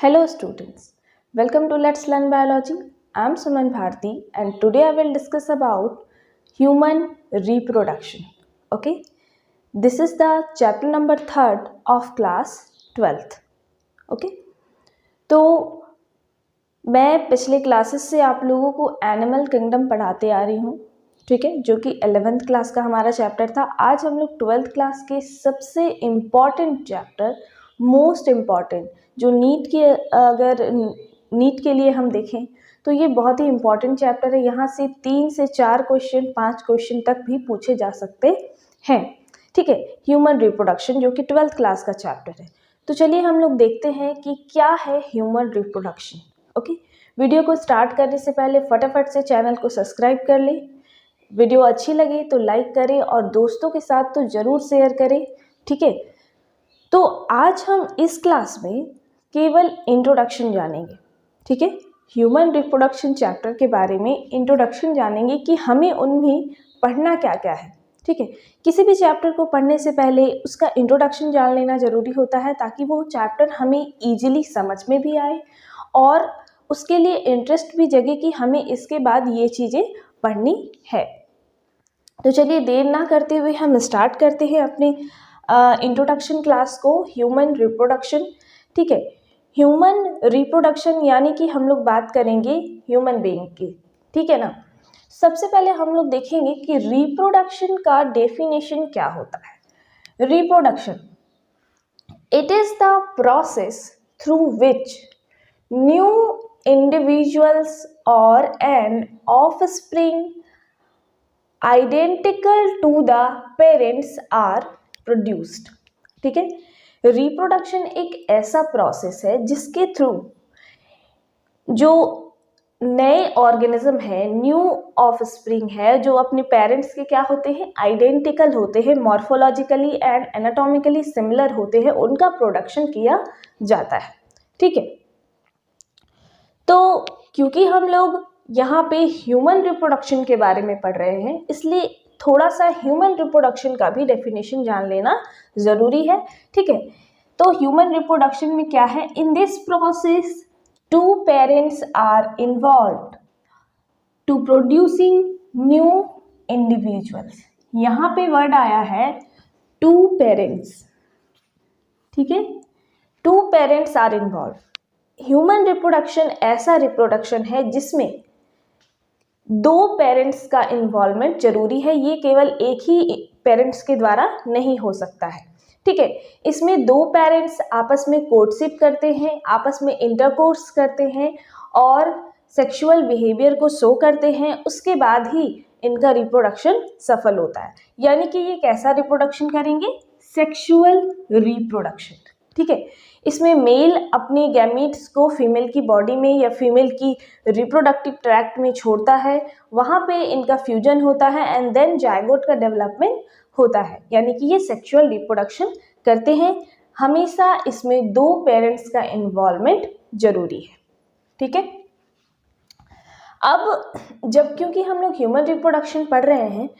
Hello students, welcome to Let's Learn Biology. I am Suman Bharti and today I will discuss about human reproduction. Okay, this is the chapter number 3rd of class 12th. Okay, तो मैं पिछले classes से आप लोगों को animal kingdom पढ़ाते आ रही हूँ, ठीक है, जो कि 11th क्लास का हमारा चैप्टर था। आज हम लोग 12th क्लास के सबसे इम्पॉर्टेंट चैप्टर, मोस्ट इम्पॉर्टेंट, जो नीट के लिए हम देखें तो ये बहुत ही इम्पॉर्टेंट चैप्टर है। यहाँ से 3 से 4 क्वेश्चन, 5 क्वेश्चन तक भी पूछे जा सकते हैं, ठीक है। ह्यूमन रिप्रोडक्शन जो कि 12th क्लास का चैप्टर है। तो चलिए हम लोग देखते हैं कि क्या है ह्यूमन रिप्रोडक्शन। ओके, वीडियो को स्टार्ट करने से पहले फटाफट से चैनल को सब्सक्राइब कर लें। वीडियो अच्छी लगी तो लाइक करें और दोस्तों के साथ तो ज़रूर शेयर करें, ठीक है। तो आज हम इस क्लास में केवल इंट्रोडक्शन जानेंगे, ठीक है। ह्यूमन रिप्रोडक्शन चैप्टर के बारे में इंट्रोडक्शन जानेंगे कि हमें उनमें पढ़ना क्या क्या है, ठीक है। किसी भी चैप्टर को पढ़ने से पहले उसका इंट्रोडक्शन जान लेना ज़रूरी होता है ताकि वो चैप्टर हमें ईजिली समझ में भी आए और उसके लिए इंटरेस्ट भी जगे कि हमें इसके बाद ये चीज़ें पढ़नी है। तो चलिए देर ना करते हुए हम स्टार्ट करते हैं अपने इंट्रोडक्शन क्लास को, ह्यूमन रिप्रोडक्शन, ठीक है। ह्यूमन रिप्रोडक्शन यानी कि हम लोग बात करेंगे ह्यूमन बीइंग की, ठीक है ना। सबसे पहले हम लोग देखेंगे कि रिप्रोडक्शन का डेफिनेशन क्या होता है। Reproduction, it is the process through which new individuals और an offspring identical to the parents are produced, ठीक है। रिप्रोडक्शन एक ऐसा प्रोसेस है जिसके थ्रू जो नए ऑर्गेनिज्म है, न्यू ऑफस्प्रिंग है, जो अपने पेरेंट्स के क्या होते हैं, आइडेंटिकल होते हैं, मॉर्फोलॉजिकली एंड एनाटॉमिकली सिमिलर होते हैं, उनका प्रोडक्शन किया जाता है, ठीक है। तो क्योंकि हम लोग यहाँ पे ह्यूमन रिप्रोडक्शन के बारे में पढ़ रहे हैं, इसलिए थोड़ा सा ह्यूमन रिप्रोडक्शन का भी डेफिनेशन जान लेना ज़रूरी है, ठीक है। तो ह्यूमन रिप्रोडक्शन में क्या है, in this process 2 parents are involved to producing new individuals. यहाँ पे वर्ड आया है 2 पेरेंट्स, ठीक है, 2 parents are involve. Human reproduction ऐसा रिप्रोडक्शन है जिसमें 2 पेरेंट्स का इन्वॉल्वमेंट जरूरी है। ये केवल एक ही पेरेंट्स के द्वारा नहीं हो सकता है, ठीक है। इसमें 2 पेरेंट्स आपस में कोर्टशिप करते हैं, आपस में इंटरकोर्स करते हैं और सेक्सुअल बिहेवियर को शो करते हैं, उसके बाद ही इनका रिप्रोडक्शन सफल होता है। यानी कि ये कैसा रिप्रोडक्शन करेंगे, सेक्सुअल रिप्रोडक्शन, ठीक है। इसमें मेल अपने गैमीट्स को फीमेल की बॉडी में या फीमेल की रिप्रोडक्टिव ट्रैक्ट में छोड़ता है, वहाँ पे इनका फ्यूजन होता है एंड देन जायगोट का डेवलपमेंट होता है। यानी कि ये सेक्सुअल रिप्रोडक्शन करते हैं। हमेशा इसमें 2 पेरेंट्स का इन्वॉल्वमेंट जरूरी है, ठीक है। अब जब क्योंकि हम लोग ह्यूमन रिप्रोडक्शन पढ़ रहे हैं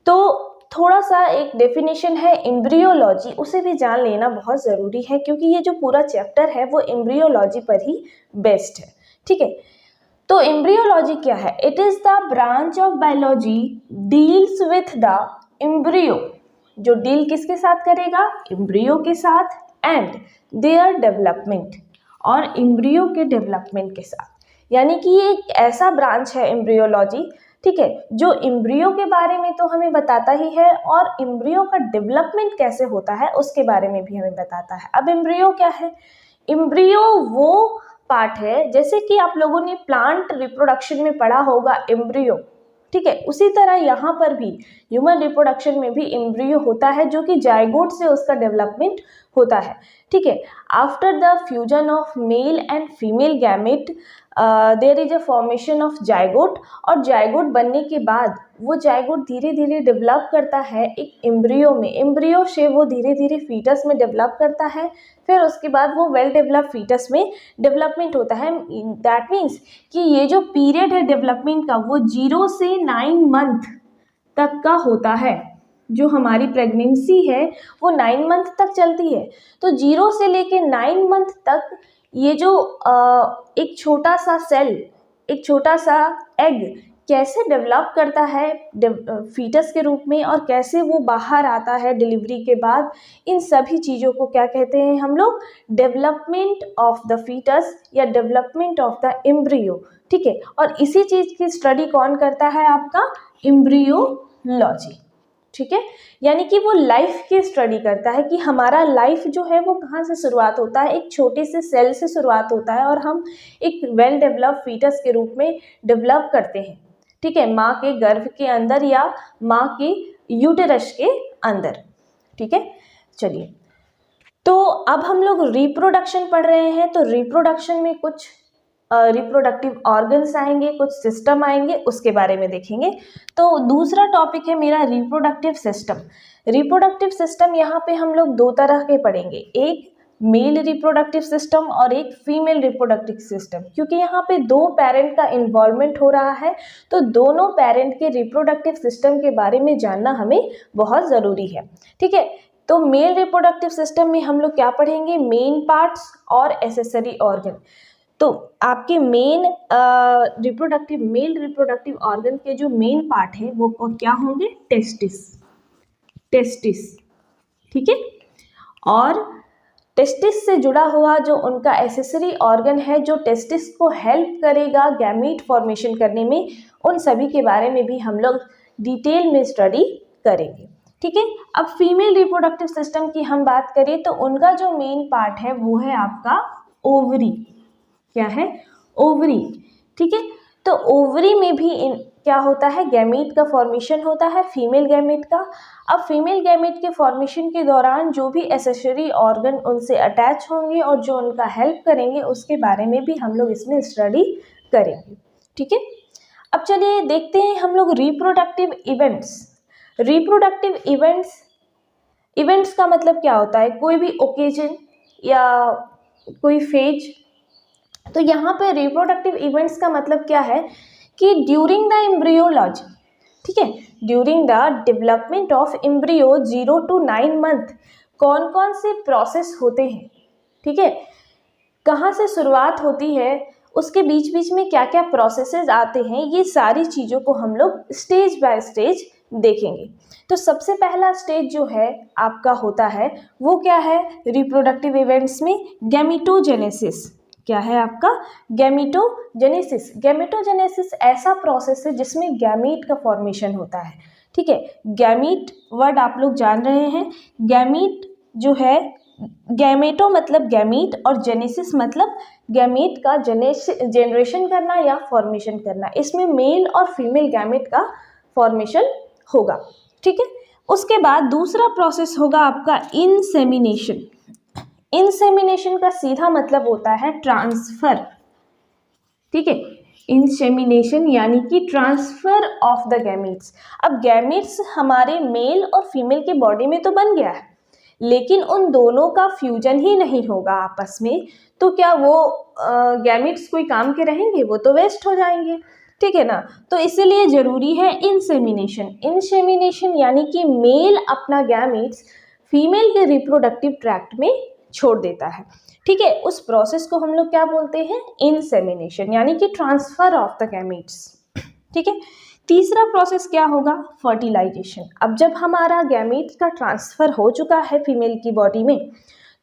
तो थोड़ा सा एक डेफिनेशन है एम्ब्रियोलॉजी, उसे भी जान लेना बहुत ज़रूरी है क्योंकि ये जो पूरा चैप्टर है वो एम्ब्रियोलॉजी पर ही बेस्ड है, ठीक है। तो एम्ब्रियोलॉजी क्या है, it is the branch of biology deals with the embryo, जो डील किसके साथ करेगा, एम्ब्रियो के साथ, एंड देयर डेवलपमेंट, और एम्ब्रियो के डेवलपमेंट के साथ। यानी कि ये एक ऐसा ब्रांच है एम्ब्रियोलॉजी, ठीक है, जो एम्ब्रियो के बारे में तो हमें बताता ही है और एम्ब्रियो का डेवलपमेंट कैसे होता है उसके बारे में भी हमें बताता है। अब एम्ब्रियो क्या है, एम्ब्रियो वो पार्ट है, जैसे कि आप लोगों ने प्लांट रिप्रोडक्शन में पढ़ा होगा एम्ब्रियो, ठीक है, उसी तरह यहाँ पर भी ह्यूमन रिप्रोडक्शन में भी एम्ब्रियो होता है जो कि जायगोट से उसका डेवलपमेंट होता है, ठीक है। After the fusion of male and female gamete there is a formation of zygote, और जायगोट बनने के बाद वो जायगोट धीरे धीरे डेवलप करता है एक एम्ब्रियो में, एम्ब्रियो से वो धीरे धीरे फीटस में डेवलप करता है, फिर उसके बाद वो वेल डेवलप फीटस में डेवलपमेंट होता है। दैट मीन्स कि ये जो पीरियड है डेवलपमेंट का वो 0 से 9 मंथ तक का होता है। जो हमारी प्रेगनेंसी है वो 9 मंथ तक चलती है, तो 0 से लेके 9 मंथ तक ये जो एक छोटा सा सेल, एक छोटा सा एग कैसे डेवलप करता है फीटस के रूप में और कैसे वो बाहर आता है डिलीवरी के बाद, इन सभी चीज़ों को क्या कहते हैं हम लोग, डेवलपमेंट ऑफ द फीटस या डेवलपमेंट ऑफ द एम्ब्रियो। ठीक है, और इसी चीज़ की स्टडी कौन करता है, आपका एम्ब्रियोलॉजी। ठीक है, यानी कि वो लाइफ की स्टडी करता है कि हमारा लाइफ जो है वो कहाँ से शुरुआत होता है, एक छोटे से सेल से शुरुआत होता है और हम एक वेल डेवलप्ड फीटस के रूप में डेवलप करते हैं। ठीक है, माँ के गर्भ के अंदर या माँ के यूटेरस के अंदर। ठीक है, चलिए, तो अब हम लोग रिप्रोडक्शन पढ़ रहे हैं, तो रिप्रोडक्शन में कुछ रिप्रोडक्टिव ऑर्गन्स आएंगे, कुछ सिस्टम आएंगे, उसके बारे में देखेंगे। तो दूसरा टॉपिक है मेरा रिप्रोडक्टिव सिस्टम। रिप्रोडक्टिव सिस्टम यहाँ पे हम लोग दो तरह के पढ़ेंगे, एक मेल रिप्रोडक्टिव सिस्टम और एक फीमेल रिप्रोडक्टिव सिस्टम, क्योंकि यहाँ पे दो पेरेंट का इन्वॉल्वमेंट हो रहा है, तो दोनों पेरेंट के रिप्रोडक्टिव सिस्टम के बारे में जानना हमें बहुत ज़रूरी है। ठीक है, तो मेल रिप्रोडक्टिव सिस्टम में हम लोग क्या पढ़ेंगे, मेन पार्ट्स और एसेसरी ऑर्गन। तो आपके मेल रिप्रोडक्टिव ऑर्गन के जो मेन पार्ट है वो क्या होंगे, टेस्टिस। ठीक है, और टेस्टिस से जुड़ा हुआ जो उनका एसेसरी ऑर्गन है, जो टेस्टिस को हेल्प करेगा गैमीट फॉर्मेशन करने में, उन सभी के बारे में भी हम लोग डिटेल में स्टडी करेंगे। ठीक है, अब फीमेल रिप्रोडक्टिव सिस्टम की हम बात करें तो उनका जो मेन पार्ट है वो है आपका ओवरी। क्या है, ओवरी। ठीक है, तो ओवरी में भी क्या होता है, गैमीट का फॉर्मेशन होता है, फीमेल गैमीट का। अब फीमेल गैमीट के फॉर्मेशन के दौरान जो भी एसेसरी ऑर्गन उनसे अटैच होंगे और जो उनका हेल्प करेंगे, उसके बारे में भी हम लोग इसमें स्टडी करेंगे। ठीक है, अब चलिए देखते हैं हम लोग रिप्रोडक्टिव इवेंट्स। रिप्रोडक्टिव इवेंट्स का मतलब क्या होता है, कोई भी ओकेजन या कोई फेज। तो यहाँ पे रिप्रोडक्टिव इवेंट्स का मतलब क्या है कि ड्यूरिंग द एम्ब्रियोलॉजी, ठीक है, during the development of embryo 0 to 9 month कौन कौन से प्रोसेस होते हैं। ठीक है, कहाँ से शुरुआत होती है, उसके बीच बीच में क्या क्या प्रोसेसेस आते हैं, ये सारी चीज़ों को हम लोग स्टेज बाय स्टेज देखेंगे। तो सबसे पहला स्टेज जो है आपका होता है वो क्या है रिप्रोडक्टिव इवेंट्स में, गैमीटोजेनेसिस। क्या है आपका, गैमीटोजेनेसिस। गैमीटोजेनेसिस ऐसा प्रोसेस है जिसमें गैमीट का फॉर्मेशन होता है। ठीक है, गैमीट वर्ड आप लोग जान रहे हैं, गैमीट जो है, गैमेटो मतलब गैमीट और जेनेसिस मतलब गैमीट का जनरेशन करना या फॉर्मेशन करना, इसमें मेल और फीमेल गैमीट का फॉर्मेशन होगा। ठीक है, उसके बाद दूसरा प्रोसेस होगा आपका इंसेमिनेशन। इंसेमिनेशन का सीधा मतलब होता है ट्रांसफर। ठीक है, इंसेमिनेशन यानी कि ट्रांसफर ऑफ द गैमीट्स। अब गैमीट्स हमारे मेल और फीमेल के बॉडी में तो बन गया है, लेकिन उन दोनों का फ्यूजन ही नहीं होगा आपस में, तो क्या वो गैमीट्स कोई काम के रहेंगे, वो तो वेस्ट हो जाएंगे। ठीक है ना, तो इसीलिए जरूरी है इंसेमिनेशन। इंसेमिनेशन यानी कि मेल अपना गैमीट्स फीमेल के रिप्रोडक्टिव ट्रैक्ट में छोड़ देता है। ठीक है, उस प्रोसेस को हम लोग क्या बोलते हैं, इंसेमिनेशन, यानी कि ट्रांसफर ऑफ द गैमीट्स। ठीक है, तीसरा प्रोसेस क्या होगा, फर्टिलाइजेशन। अब जब हमारा गैमीट्स का ट्रांसफर हो चुका है फीमेल की बॉडी में,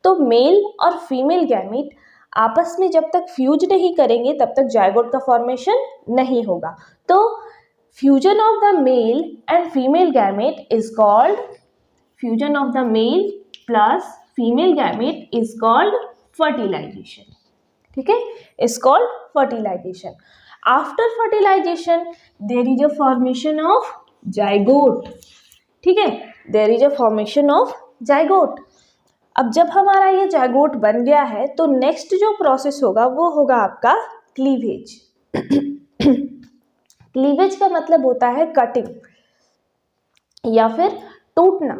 तो मेल और फीमेल गैमीट आपस में जब तक फ्यूज नहीं करेंगे तब तक जायगोट का फॉर्मेशन नहीं होगा। तो fusion of the male and female gamete is called, fusion of the male plus female gamete is called fertilisation. ठीक है, is called fertilisation. After fertilisation there is a formation of zygote. ठीक है, there is a formation of zygote. अब जब हमारा ये zygote बन गया है तो नेक्स्ट जो प्रोसेस होगा वो होगा आपका क्लीवेज। क्लीवेज का मतलब होता है कटिंग या फिर टूटना।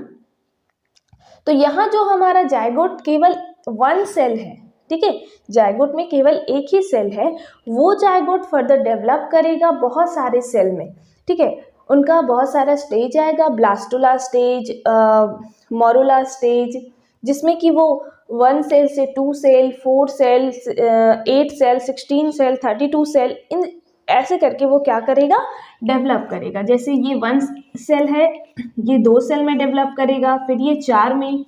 तो यहाँ जो हमारा जाइगोट केवल वन सेल है, ठीक है, जाइगोट में केवल एक ही सेल है, वो जाइगोट फर्दर डेवलप करेगा बहुत सारे सेल में। ठीक है, उनका बहुत सारा स्टेज आएगा, ब्लास्टुला स्टेज, मोरुला स्टेज, जिसमें कि वो 1 सेल से 2 cell, 4 cell, 8 cell, 16 cell, 32 cell, इन ऐसे करके वो क्या करेगा, डेवलप करेगा। जैसे ये 1 सेल है, ये 2 सेल में डेवलप करेगा, फिर ये 4 में,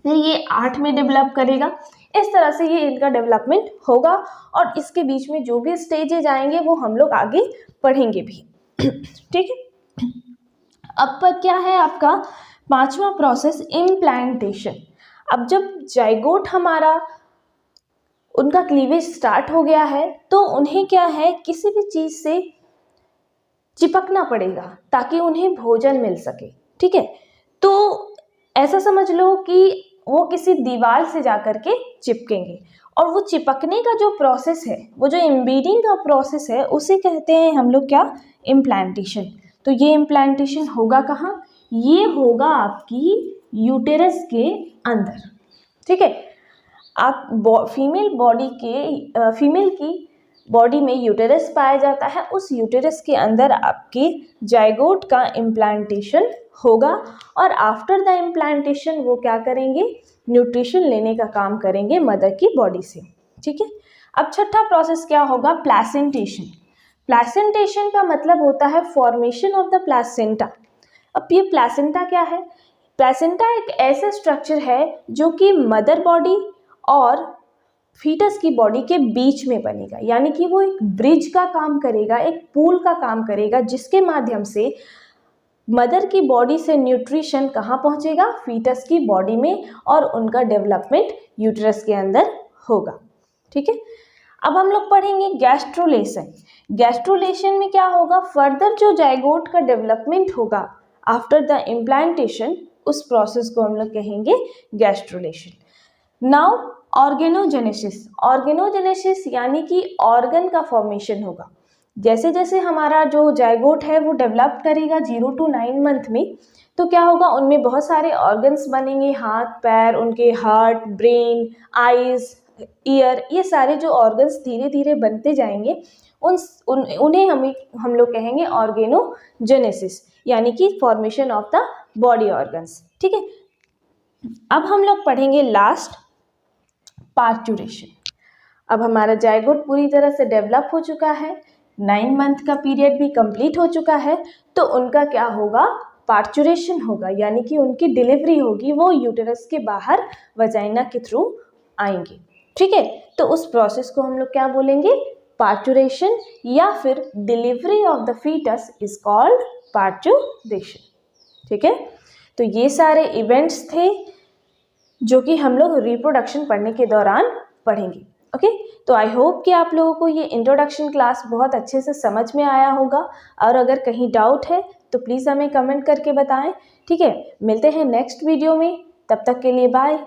फिर ये 8 में डेवलप करेगा। इस तरह से ये इनका डेवलपमेंट होगा और इसके बीच में जो भी स्टेजेज आएंगे वो हम लोग आगे पढ़ेंगे भी। ठीक है। अब पर क्या है आपका 5वां प्रोसेस, इम्प्लांटेशन। अब जब जाइगोट हमारा उनका क्लीवेज स्टार्ट हो गया है तो उन्हें क्या है, किसी भी चीज से चिपकना पड़ेगा ताकि उन्हें भोजन मिल सके। ठीक है, तो ऐसा समझ लो कि वो किसी दीवार से जाकर के चिपकेंगे और वो चिपकने का जो प्रोसेस है, वो जो एम्बेडिंग का प्रोसेस है, उसे कहते हैं हम लोग क्या, इम्प्लांटेशन। तो ये इम्प्लांटेशन होगा कहाँ, ये होगा आपकी यूटेरस के अंदर। ठीक है, आप फीमेल की बॉडी में यूटेरस पाया जाता है, उस यूटेरस के अंदर आपके जाइगोट का इम्प्लांटेशन होगा और आफ्टर द इम्प्लांटेशन वो क्या करेंगे, न्यूट्रिशन लेने का काम करेंगे मदर की बॉडी से। ठीक है, अब छठा प्रोसेस क्या होगा, प्लेसेंटेशन। प्लेसेंटेशन का मतलब होता है फॉर्मेशन ऑफ द प्लेसेंटा। अब ये प्लेसेंटा क्या है, प्लेसेंटा एक ऐसा स्ट्रक्चर है जो कि मदर बॉडी और फीटस की बॉडी के बीच में बनेगा, यानी कि वो एक ब्रिज का काम करेगा, एक पुल का काम करेगा, जिसके माध्यम से मदर की बॉडी से न्यूट्रिशन कहाँ पहुँचेगा, फीटस की बॉडी में, और उनका डेवलपमेंट यूट्रस के अंदर होगा। ठीक है, अब हम लोग पढ़ेंगे गैस्ट्रोलेशन। गैस्ट्रोलेशन में क्या होगा, फर्दर जो जाइगोट का डेवलपमेंट होगा आफ्टर द इम्प्लांटेशन, उस प्रोसेस को हम लोग कहेंगे गैस्ट्रोलेशन। Now organogenesis. ऑर्गेनोजेनेसिस यानी कि ऑर्गन का फॉर्मेशन होगा। जैसे जैसे हमारा जो जाइगोट है वो डेवलप करेगा 0 to 9 मंथ में, तो क्या होगा, उनमें बहुत सारे ऑर्गन्स बनेंगे, हाथ पैर, उनके हार्ट, ब्रेन, आईज, ईयर, ये सारे जो ऑर्गन्स धीरे धीरे बनते जाएंगे, उन्हें हम लोग कहेंगे ऑर्गेनोजेनेसिस, यानी कि formation of the body organs. ठीक है, अब हम लोग पढ़ेंगे लास्ट, पार्चुरेशन। अब हमारा जाइगोट पूरी तरह से डेवलप हो चुका है, 9 मंथ का पीरियड भी कंप्लीट हो चुका है, तो उनका क्या होगा, पार्चुरेशन होगा, यानी कि उनकी डिलीवरी होगी, वो यूटेरस के बाहर वजाइना के थ्रू आएंगे। ठीक है, तो उस प्रोसेस को हम लोग क्या बोलेंगे, पार्चुरेशन, या फिर delivery of the foetus is called parturition. ठीक है, तो ये सारे इवेंट्स थे जो कि हम लोग रिप्रोडक्शन पढ़ने के दौरान पढ़ेंगे। ओके, तो आई होप कि आप लोगों को ये इंट्रोडक्शन क्लास बहुत अच्छे से समझ में आया होगा, और अगर कहीं डाउट है तो प्लीज़ हमें कमेंट करके बताएं। ठीक है, मिलते हैं नेक्स्ट वीडियो में, तब तक के लिए बाय।